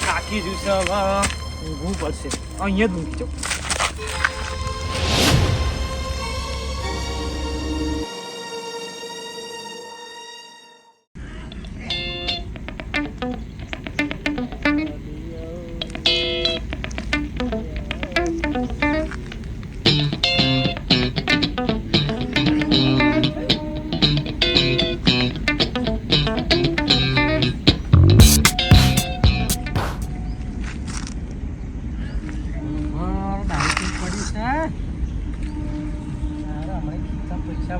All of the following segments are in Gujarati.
થાકી જશે હવે ઊંઘવું પડશે અહીંયા જ ઊંઘી જાઉં.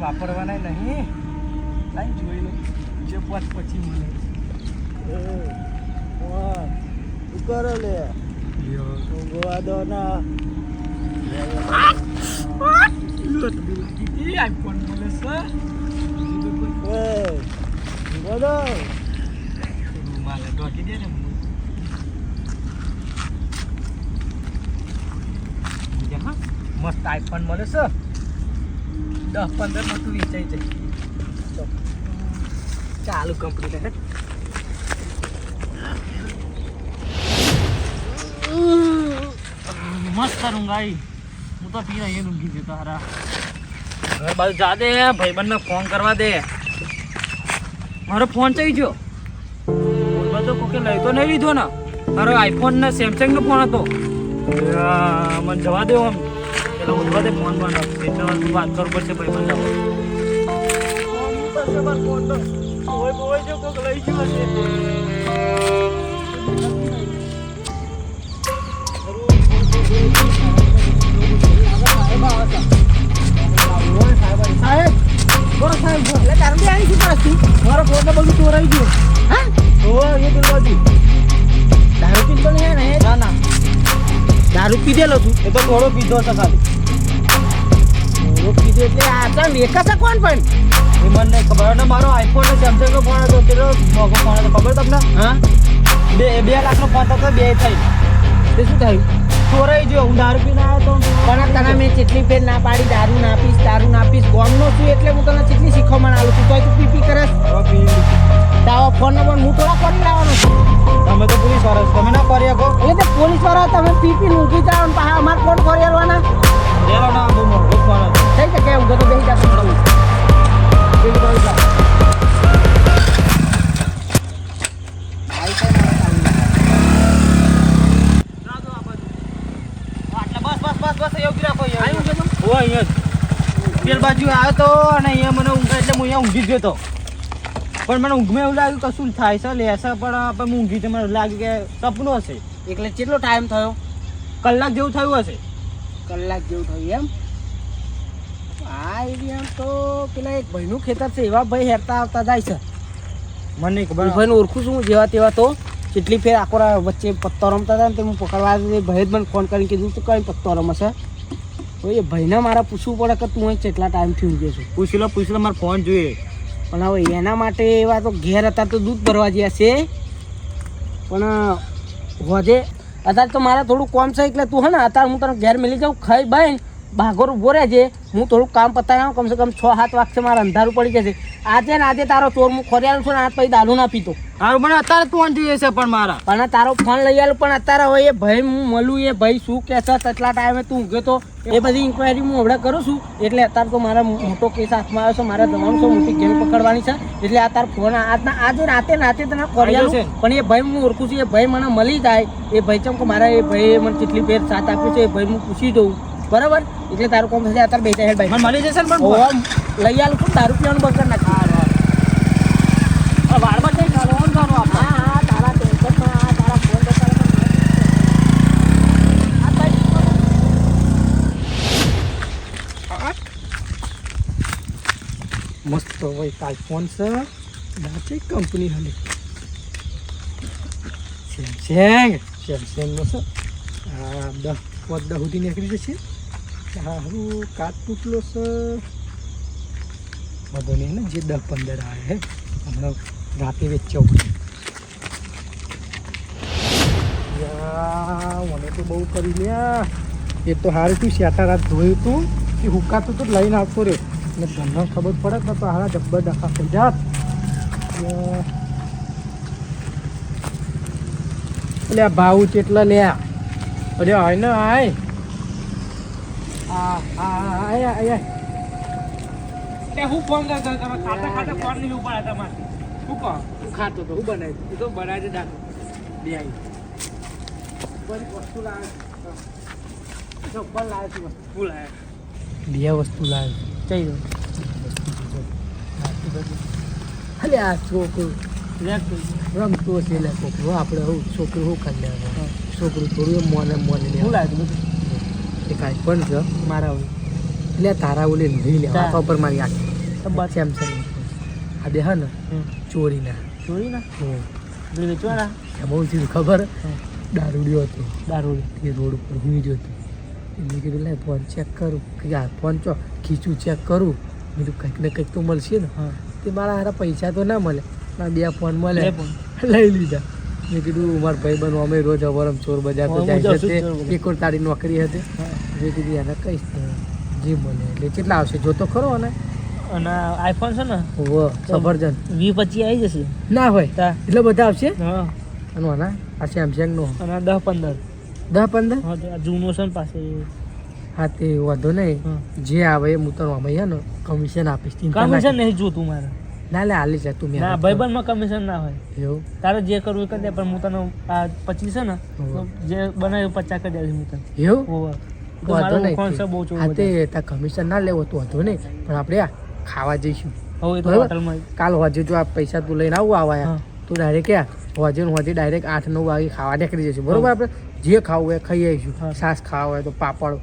વાપરવાના નહીં લાઈ જોઈ લો જે પાંચ પછી મને શું કરો લે ગોવા દો ના આઈફોન મળે છે બોલો મારે ઢોકી દે ને મસ્ત આઈફોન મળે છે 10-15 માં તું વેચાઈ જાય ચાલુ કંપની લે મસ્ત ઊંઘાઈ હું તો પી રહી ઊંઘી જતો હારા ઘર બાજુ જા દે ભાઈબંધને ફોન કરવા દે મારો ફોન ચઈ ગયો બધો કોકે લઈ તો નહીં લીધો ને મારો આઈફોન ને સેમસંગ નો ફોન હતો મને જવા દે આમ પેલા ઉઠવા દે ફોન માં એટલે વાત કરવું પડશે ભાઈબંધ જો કોક લઈ ગયો હશે મારો ફોન બધું ચોરાઈ ગયો હા એ બાજુ દારૂ પીધો નહીં ને ના દારૂ પીધેલો તું એ તો થોડો પીધો હતો ખાલી થોડો પીધો એટલે આ ચાલ એકાસા કોણ પણ એ મને ખબર ને મારો આઈફોન ને સેમસંગ નો ફોન હતો કેટલો મોંઘો ફોન હતો ખબર તમને હા 2 લાખ નો ફોન હતો 2 થઈ તે શું થયું ચોરાઈ ગયો હું દારૂ પીને આવ્યો તો પણ તને મેં કેટલી ફેર ના પાડી દારૂ ના પીશ ગોમનો છું એટલે હું તને કેટલી શીખવમાં આલું છું તો તું પીપી કરે તારો ફોન નંબર હું થોડા કરી લાવવાનો છું તમે તો પોલીસ વાળા છો તમે ના કરી શકો એટલે તો પોલીસ વાળા તમે પીપી ઊંઘી જાઓ ને પાછા અમારે ફોન કરી આલવાના લેલો ના બહુ મોટો ફોન થઈ શકે હું તો બેસી જાતો પેલ બાજુ આવ્યો તો અને અહીંયા મને ઊંઘ એટલે હું અહીંયા ઊંઘી જ ગયો હતો પણ મને ઊંઘમાં એવું લાગ્યું કશું થાય છે લેશે પણ હું ઊંઘી તો મને લાગ્યું કે સપનું હશે એટલે કેટલો ટાઈમ થયો કલાક જેવું થયું હશે કલાક જેવું થયું એમ આ એરિયા તો પેલા એક ભાઈનું ખેતર છે એવા ભાઈ હેરતા આવતા જાય છે મને નહીં ખબર ભાઈને ઓળખું છું જેવા તેવા તો કેટલી ફેર આખો વચ્ચે પત્તો રમતા હતા ને તે હું પકડવા ભાઈ જ મને ફોન કરીને કીધું તું કઈ પત્તો રમશે તો એ ભાઈને મારે પૂછવું પડે કે તું અહીં કેટલા ટાઈમથી ઊંઘે છે પૂછી લો મારો ફોન જોઈએ પણ હવે એના માટે એવા તો ઘેર હતા તો દૂધ ભરવા ગયા છે પણ હોજે અત્યારે તો મારે થોડું કોમ છે એટલે તું હે ને અત્યારે હું તને ઘેર મેલી જાઉં ખાઈ બાઈ ભાગોર ઉભો રહેજે હું થોડુંક કામ પતાવ્યા કમસે કમ 6-7 વાગશે મારે અંધારું પડી જશે આજે ને આજે તારો ચોર હું ખોરિયાલું છું ને આજ પછી દારૂ ના પીતો હારું મને અત્યારે ફોન જોઈએ છે પણ મારા પણ તારો ફોન લઈ આલું પણ અત્યારે હવે એ ભાઈ હું મળું એ ભાઈ શું કહેશે કેટલા ટાઈમે તું ઊંઘે તો એ બધી ઇન્ક્વાયરી હું હમણાં કરું છું એટલે અત્યારે તો મારા મોટો કેસ હાથમાં આવ્યો છે મારે જવાનું છે મોટી ગેમ પકડવાની છે એટલે આ તારો ફોન આજે રાતે તને ખોરિયાલું પણ એ ભાઈ હું ઓળખું છું એ ભાઈ મને મળી જાય એ ભાઈ ચમ કે મારા એ ભાઈ મને કેટલી ફેર સાથ આપ્યો છે એ ભાઈ હું પૂછી દઉં બરાબર એટલે તારું કોમ થશે અત્યારે બેઠા હેડ ભાઈ મળી જશે ને પણ લઈ આલું છું દારૂ પીવાનું બંધ કરી નાખ વાળમાં જઈ ચાલવાનું હા તારા ટેન્શનમાં તારા ફોન મસ્ત ભાઈ આઈફોન છે નાચે કંપની હલી સેમસંગનો છે હા 10 સુધી નીકળી જશે સારું કાચ તૂટલો છે બધો નહીં ને જે 10-15 આવે હે હમણાં રાતે વેચ્યો મને તો બહુ કરી લ્યા એ તો હારું તું 7 રાત ધોયું તું એ હુકાતું તો લઈને આવતો રહ્યો એટલે ઘરના ખબર પડે ને તો હારા જબ્બર ડખા થઈ જાત એટલે આ ભાવ કેટલા લે અરે હોય ને આય આય તે હું ફોન કરતો તમે ખાતા ફોન નહીં ઉપાડ્યા તમારે શું કહો ખાતો તો હું બનાવી એ તો બનાવી દે દાખલો બે આવી બધી વસ્તુ લાવે જબ્બર લાવે છે શું લાયા બે વસ્તુ લાવે ચઈ દો અલે આ છોકરું રમતો છે લે છોકરો આપણે હું છોકરું શું કરી લેવાનું છોકરું થોડું એમ મોને શું લાવ્યું બધું એ કાંઈ પણ છે મારા એટલે તારા ઓલે લઈ લે તા. આખા ઉપર મારી આખી બસ સેમસંગ આ બે હા ને ચોરીના ચોરી ના વેચવાના એમાં હું થયું ખબર દારૂડિયો હતો દારૂ એ રોડ ઉપર હું જ હતો મેં કીધું લે ફોન ચેક કરું કે આ ફોન ચો ખીચું ચેક કરું મેં કીધું કંઈક ને કંઈક તો મળશે ને હા તે મારા હારા પૈસા તો ના મળે પણ બે ફોન મળે બે ફોન. લઈ લીધા મેં કીધું મારા ભાઈ બનો અમે રોજ અવારમ ચોર બજાર તો હું જાય જાઉં છે છું ચોર બજાર. એક વાર તારી નોકરી હતી મેં કીધું એને કહીશ ને જે મળે એટલે કેટલા આવશે જોતો ખરો ને અને આઈફોન છે ને ઓ સફરજન 20-25 આવી જશે ના હોય તા એટલે બધા આવશે હા અને આના આ સેમસંગ નો અને 10-15 10-15 હા તો આ જૂનો છે ને પાસે હા તે વાંધો નહીં હા. જે આવે એ હું તને અમે હે ને કમિશન આપીશ ચિંતા ના કમિશન કર. નહીં જોતું મારે ના લે હાલી જા તું મેં ના ભાઈબંધમાં કમિશન ના હોય એવું તારે જે કરવું એ કરી દે પણ હું તને આ 25 છે ને તો હોવે. જે બનાવ્યું 50 કરી દઈશ હું તને એવું ઓવર તો વાંધો મારો નહીં કોન્સેપ્ટ બહુ ચોર હા તે તાર કમિશન ના લેવો તો વાંધો નહીં પણ આપણે આ ખાવા જઈશું હવે એ તો બરાબર. હોટલમાં કાલ હોજે જો આ પૈસા તું લઈને આવું આવાયા હા. તું ડાયરેક્ટ ક્યાં હોજે ને હોજે ડાયરેક્ટ 8-9 વાગે ખાવા નીકળી જઈશું બરોબર આપણે જે ખાવું હોય એ ખાઈ આવીશું હા. છાશ ખાવા હોય તો પાપડ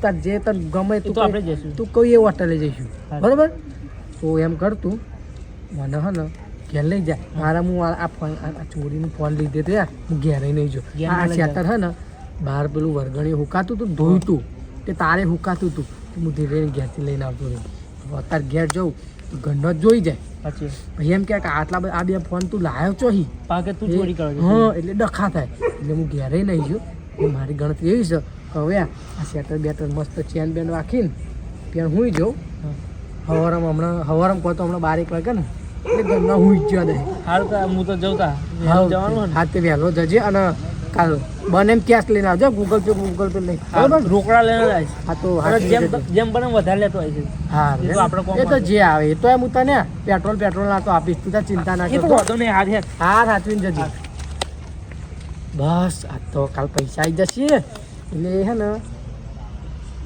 તાર જે તને ગમે એ તું તો આપણે કઈ- જઈશું તું કઈ એ હોટલે જઈશું હા. બરોબર તો એમ કર તું મને હે ને ઘેર લઈ જા મારા હું આ ફોન આ ચોરીનો ફોન લીધે તો યાર હું ઘેરે નહીં જો ઘેર આ ના લઈ જા. શેટર હે ને બહાર પેલું વરગણી હુકાતું તું ધોયું તું તે તારે હુકાતું તું તો હું ધીરે ઘેરથી લઈને આવતો રહ્યો હવે અત્યારે ઘેર જાઉં તો ગંડો જ જોઈ જાય પછી પછી એમ કે આટલા બધા આ બે ફોન તું લાવ્યો ચોહી પાકે તું ચોરી કરો હા એટલે ડખા થાય એટલે હું ઘેરે નહીં જો મારી ગણતરી એવી છે કે હવે આ શેટર બેટર મસ્ત ચેન બેન રાખીને ત્યાં હું જાઉં હવારમ કહો તો હમણાં 12 વાગે ને એટલે ઘરના હું જ દે હાલ તો હું તો જવતા જવાનું ને હા તે વહેલો જજે અને કાલ બને એમ કેશ લઈને આવજો ગૂગલ પે નહીં બરાબર રોકડા લઈને જાય હા તો અને જેમ જેમ બને વધારે લેતો હોય છે હા એ તો આપણે કોમ એ તો જે આવે એ તો એમ હું તને પેટ્રોલ ના તો આપીશ તું તાર ચિંતા ના એ તો કરતો વાંધો નહીં હાથ હેઠ હા સાચવીને જજે બસ આ તો કાલ પૈસા આવી જશે એટલે હે ને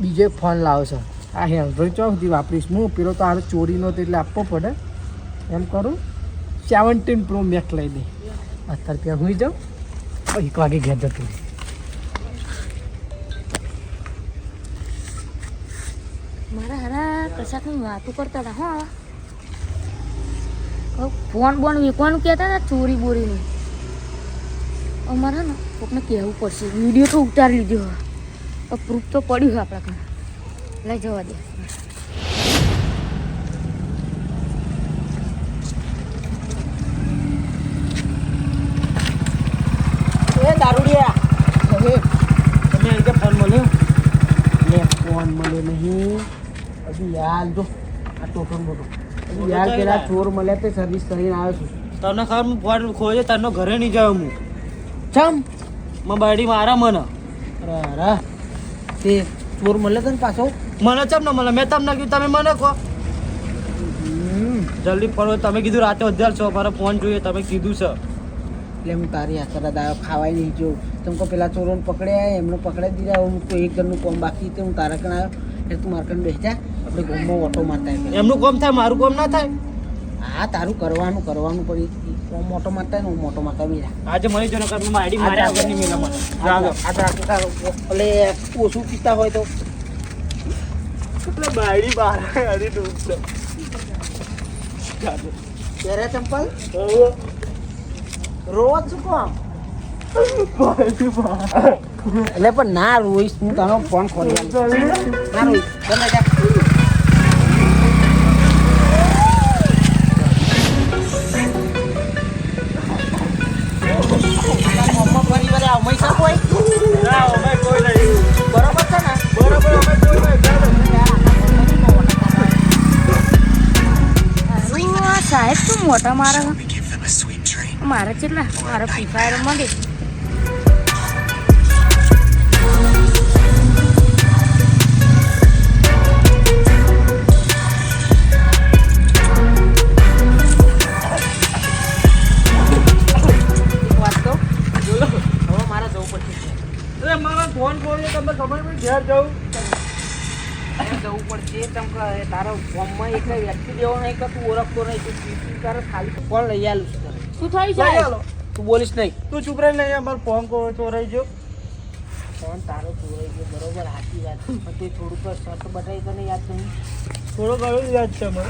બીજો એક ફોન લાવશે આ હેન્ડ્રોઈડ ચો સુધી વાપરીશ હું પેલો તો આ ચોરીનો તો એટલે આપવો પડે એમ કરું 17 પ્રો મેક્સ લઈ દે અત્યારે ત્યાં હું જાઉં 1 વાગે ઘેર જતું રહે. મારા હારા કશાકની વાતો કરતા હતા હા ફોન બોન વેચવાનું કહેતા હતા ચોરી બોરીનું અમારે ને કોકને કહેવું પડશે વિડીયો તો ઉતારી લીધો હવે પ્રૂફ તો પડ્યું છે આપણા કારણે લઈ જવા દે એ દારૂડિયા હવે તમે અહીં ફોન મળ્યો લે ફોન મળે નહીં હજી યાર જો આ ટોકન મોટો હજી યાર પેલા ચોર મળ્યા તે સર્વિસ કરીને આવ્યો છું તને ખબર હું ફોન ખોજે તને ઘરે નહીં જાવ હું ચમ માં બાયડી મારા મને અરે તે ચોર મળે તને પાછો મને ચમ ન મળે મેં તમને કીધું તમે મને કહો જલ્દી પડો તમે કીધું રાતે 1100 મારો ફોન જોઈએ તમે કીધું છે એટલે હું તારી આશરા દાયો ખાવાય નહીં જો તમે પેલા ચોરોને પકડ્યા એમને પકડાઈ દીધા હું તો એક ઘરનું કોમ બાકી તે હું તારા કણ આવ્યો એટલે તું મારા કણ બેસી જા આપણે ગામમાં ઓટો મારતા આવીએ. એમનું કામ થાય મારું કામ ના થાય હા તારું કરવાનું પડી કોમ મોટો મારતા ને હું મોટો મારતા બી આજે મળી જો નકર મારી આઈડી મારે આગળ નહીં મિલે મને એટલે ઓછું પીતા હોય તો એટલે બાયડી બહાર હરી ડૂબ પહેરે ચંપલ રોજ શું કોમ એટલે પણ ના રોઈશ હું તારો ફોન ખોલી આલું. ના રોઈશ બંધ જા ના અમે કોઈ નહીં બરોબર છે ને બરોબર અમે કોઈ નહીં મોટા મારે મારે કેટલા મારે ફ્રી ફાયર રમવા મારા ફોન ખોલ્યો તમને ખબર પડી ઘેર જવું જવું પડશે તમ તારો ફોનમાં એક વ્યક્તિ દેવો નહીં કે તું ઓળખતો નહીં તું પીસી તારે ખાલી ફોન લઈ આલું શું થઈ જાય તું બોલીશ નહીં તું ચૂપ રહી નહીં અમારો ફોન ચોરાઈ ગયો. ફોન તારો ચોરાઈ ગયો બરોબર સાચી વાત પણ તે થોડુંક શર્ટ બતાવી તને યાદ નહીં થોડો ઘણું યાદ છે મને.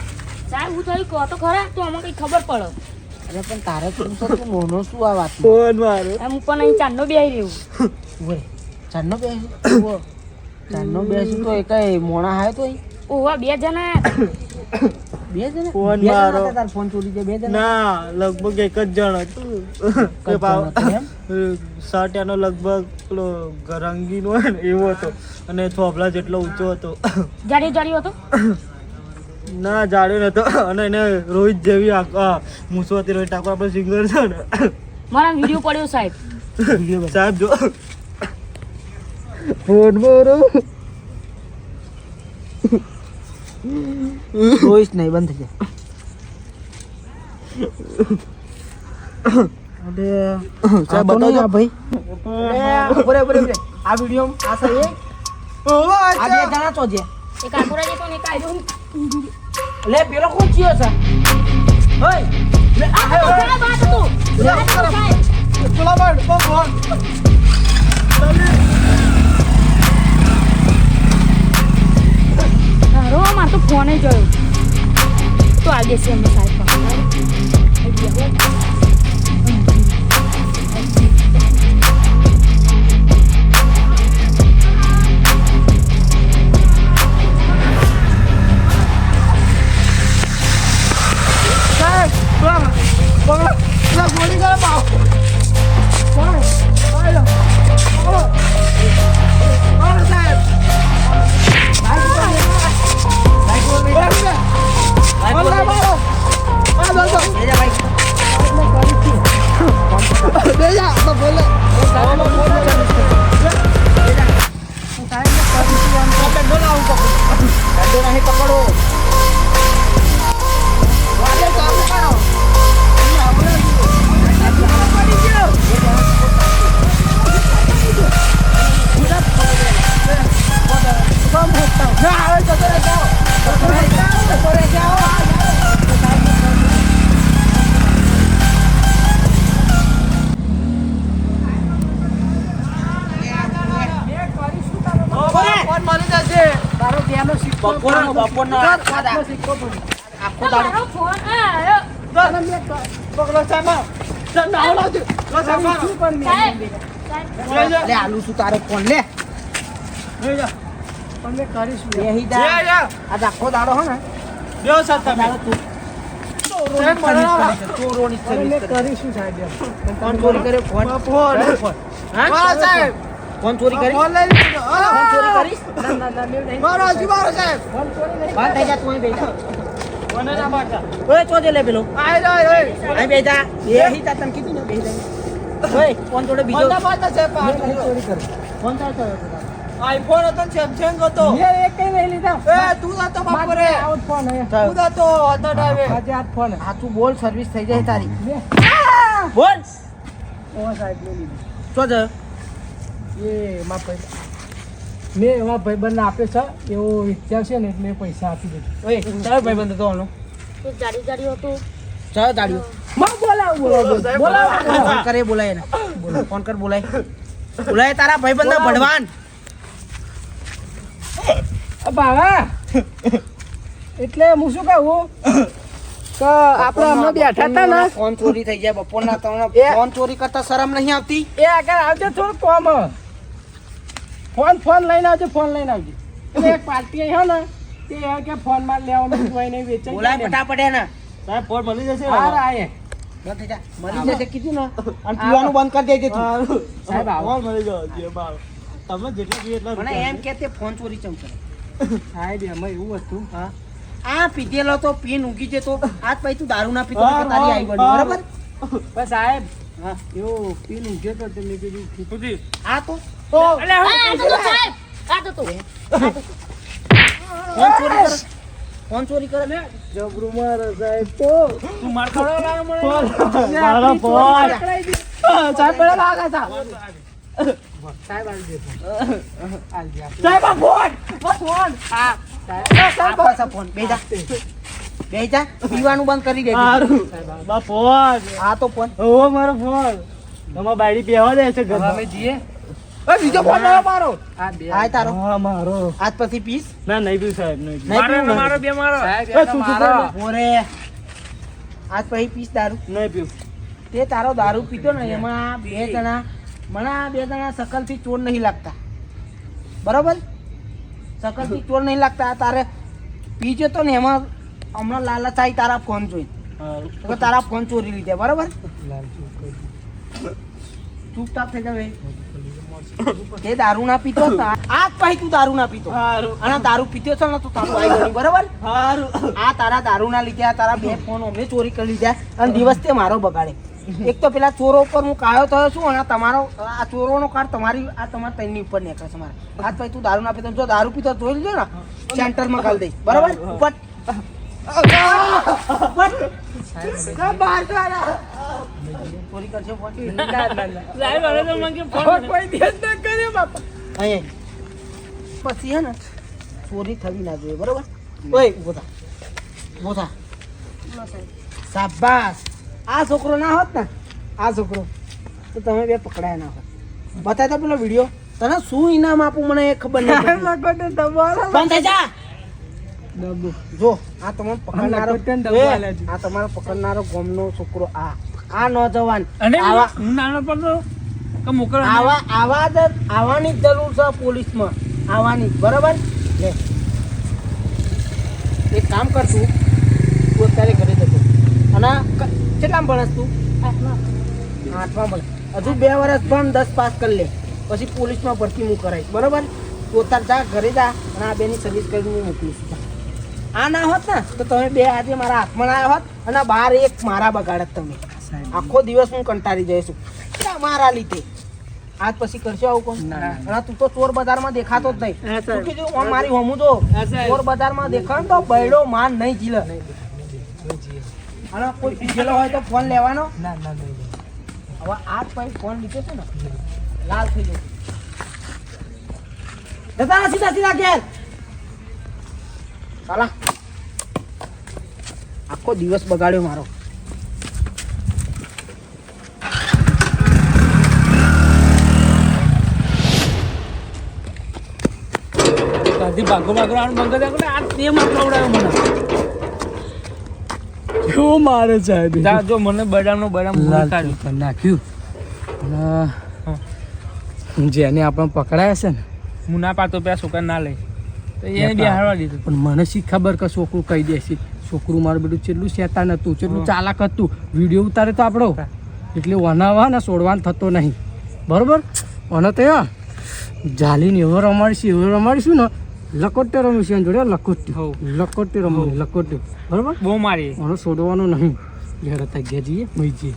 સાહેબ હું થયું કહો તો ખરા તો અમને કઈ ખબર પડે અરે પણ તારે તું તું મોનો શું આ વાત ફોન મારો એમ પણ અહીં ચાંદનો બેહી રહ્યું ઓય ચાંદનો બેસી ચાંદનો બેસી તો એક મોણા હાય તો અહીં ઓવા 2 જણા બે જણા ફોન બે જણા મારો. હતા તાર ફોન ચોરી ગયા બે જણા ના લગભગ એક જ જણ હતું. જ જણ હતું એમ? શર્ટ એનો લગભગ પેલો રંગીનો હોય ને એવો હતો અને થોભલા જેટલો ઊંચો હતો. જાડી જાડી હતો ના જાડ્યો નતો અને એને રોહિત જેવી મૂછો હતી. રોહિત ઠાકોર આપણો સિંગર છે ને મારા વિડીયો પડ્યો સાહેબ સાહેબ જો ફોન મારો રોઈશ નહીં બંધ થઈ જાય સાહેબ બતાવજો બતાવજો. ભાઈ બરે આ વિડીયો આ છે આ બે જણા તો છે એક આકોરા જતો ને એક આજો લે પેલો કોણ ચિયો છે ઓય લે આ તો ખરાબ વાત હતું સાહેબ પેલા બાદ ફોન રો માર તો ફોન જ જોયો તો આગે છે એમને સાહેબ ગોળી કરે પાવ પકડો બપોરનો આખો દાડો મારો ફોન આવ્યો સાહેબ લે આલુ શું તારો ફોન લે પણ મેં કરીશું બેહી જા આ આખો દાડો હે ને દાડો તું ચોરોની સર્વિસ કરીશું સાહેબ ફોન ચોરી કર્યો ફોન હા સાહેબ ફોન ચોરી કરી ફોન લઈ લીધો ફોન ચોરી કરીશ ના મેં નહીં મારો સાહેબ ફોન ચોરી નહીં વાત થઈ જા તું અહીં બેઠા કોને ના પાડતા ઓય ચોજે લે પેલો આય જા ઓય અહીં બેજા બેહી જા તને કીધું ને બેહી જા ઓય ફોન જોડે બીજો કોને પાડતા છે મેં નહીં ચોરી કરી ફોન ચાલતો હતો આઈફોન હતો સેમસંગ હતો મેં એક કઈ નહીં લીધા એ તું તો બાપરે આઉટ ફોન હે તું તો હતો ડાવે આજે આ ફોન આ તું બોલ સર્વિસ થઈ જાય તારી બોલ ઓ સાહેબ લે લીધી શું છે એ માં પૈસા મેં એવા ભાઈબંધ આપે છે એવો વિચાર છે ને એટલે પૈસા આપી દીધું ઓય ચાલો ભાઈબંધ હતો આનો એક જાડી જાડી હતું ચાલો દાડીઓ માં બોલાવ ફોન કરે બોલાય ને બોલો ફોન કર બોલાય તારા ભાઈબંધ ભડવાન બાવા એટલે હું શું કહું કે આપણે અમે બેઠા હતા ને ફોન ચોરી થઈ જાય બપોરના ત્રણ ફોન ચોરી કરતા શરમ નહીં આવતી એ આગળ આવજો થોડું કોમ ફોન લઈને આવજો એટલે એક પાર્ટી હે ને તે કે ફોન માં લેવાનું કોઈ નહીં વેચાય બોલાય ફટાફટ ને સાહેબ ફોન મળી જશે હા રાય મળી જશે કીધું ને અને પીવાનું બંધ કરી દેજે તું સાહેબ આવો ફોન મળી જશે બાળ તમે જેટલા જોઈએ એટલા મને એમ કે તે ફોન ચોરી ચમ કરે સાહેબ એમાં એવું હતું હા આ પીધેલો તો પીન ઊંઘી જતો આજ પછી તું દારૂ ના પીતો એટલે તારી આવી બની બરાબર પણ સાહેબ હા એવો પીન ઊંઘ્યો તો તે મેં કીધું આ તો આ તો સાહેબ આ તો કોણ ચોરી કરે લે જબરું મારે સાહેબ તો તું માર ખડો લાગે મને મારો ફોન સાહેબ પેલા લાગે સાહેબ આલી દે સાહેબ આ ફોન હા આ પાછા ફોન બેજા પીવાનું બંધ કરી દેજે સારું બા ફોન આ તો ફોન ઓ મારો ફોન તમારા બાયડી બેહવા દે છે હવે ઘરમાં અમે જઈએ એ બીજો ફોન લાવો મારો આ બે હાય તારો હા મારો આજ પછી પીસ ના નહીં પીવું સાહેબ નહીં પીવું. નહીં પીવું ને? બે મારો સાહેબ એ શું મારો ઓરે આજ પછી પીસ દારૂ નહીં પીવું તે તારો દારૂ પીતો ને એમાં બે જણા શકલથી ચોર નહીં લાગતા બરોબર શકલથી ચોર નહીં લાગતા આ તારે પીજો તો ને એમાં હમણાં લાલચ આવી તારા ફોન જોઈ સારું. તો તારા ફોન ચોરી લીધા બરોબર ચૂપચાપ થઈ જાવ તે દારૂ ના પીતો હતો. આજ પછી તું દારૂ ના પીતો સારું અને દારૂ પીતો છે ને તો તારું આવી ગયું બરોબર સારું આ તારા દારૂ ના લીધે આ તારા બે ફોન અમે ચોરી કરી લીધા અને દિવસ તે મારો બગાડે એક તો પેલા ચોરો ઉપર હું કાયો થયો છું અને તમારો આ ચોરોનો કાર તમારી તૈની ઉપર નીકળે છે મારે આજ પછી તું દારૂ ના પીતો જો દારૂ પીતો જોઈ લીધો ને સેન્ટરમાં ગાલ દઈશ બરોબર ઉપર બહાર ચોરી કરશે ફોન કોઈ ધ્યાન ના કરે બાપા અહીંયા પછી હે ને ચોરી થવી ના જોઈએ બરોબર ઓય ઊભો થા શાબાશ આ છોકરો ના હોત ને આ છોકરો તો તમે બે પકડાયા ના હોત બતાય તો પેલો વિડીયો તને શું ઇનામ આપું મને એ ખબર નહીં લખોટે દબાવેલા. બંધ થઈ જા ડબ્બુ. જો આ તમારો પકડનારો લખોટે ને દબાવેલા છે. આ તમારો પકડનારો ગામનો છોકરો આ નોજવાન અને આવા હું નાનો પડતો કે મોકલો આવવાની જ જરૂર છે પોલીસમાં આવવાની જ, બરાબર લે એક કામ કર તું અત્યારે ઘરે જતો અને કેટલામાં ભણસ તું આઠમાં ભણ હજુ 2 વર્ષ ભણ 10 પાસ કરી લે પછી પોલીસમાં ભરતી હું કરાવીશ બરાબર તું અત્યારે જા ઘરે જા અને આ બેની સર્વિસ કરીને હું મોકલીશ આ ના હોત ને તો તમે બે આજે મારા હાથમાં આવ્યા હોત અને બહાર એક મારા બગાડત તમે આખો દિવસ હું કંટાળી જઈશું મારા લીધે આજ પછી કરશો આવું કોણ અને તું તો ચોર બજારમાં દેખાતો જ નહીં તું કીધું ઓમ મારી હોમું જો ચોર બજારમાં દેખાણ તો બૈડો માન નહીં જીલે અને કોઈ પીધેલો હોય તો ફોન લેવાનો હવે આજ પછી ફોન લીધો છે ને લાલ થઈ જશે જતા સીધા સીધા ઘેર ચાલા આખો દિવસ બગાડ્યો મારો ભાગો મંગળ આ તે માત્ર ઉડાવ્યો મને કેવો મારે સાહેબ જો મને બદામ નાખ્યું અને જેને આપણે પકડાયા છે ને હું ના પાડતો પેલા છોકરા ના લઈ તો એને બિહારવા દીધું પણ મને શી ખબર કે છોકરું કહી દેશે છોકરું મારું બધું કેટલું શેતાન હતું કેટલું ચાલાક હતું વિડીયો ઉતારે તો આપણો એટલે વનાવા ને છોડવાનું થતો નહીં બરોબર અને તો જાલીને એવો રમાડીશું ને લકોટે રમીશું જોડે લકોટે રમી લકોટે બરોબર બહુ મારી મને છોડવાનું નહીં ઘેર હતા ગયા જઈએ મહી જઈએ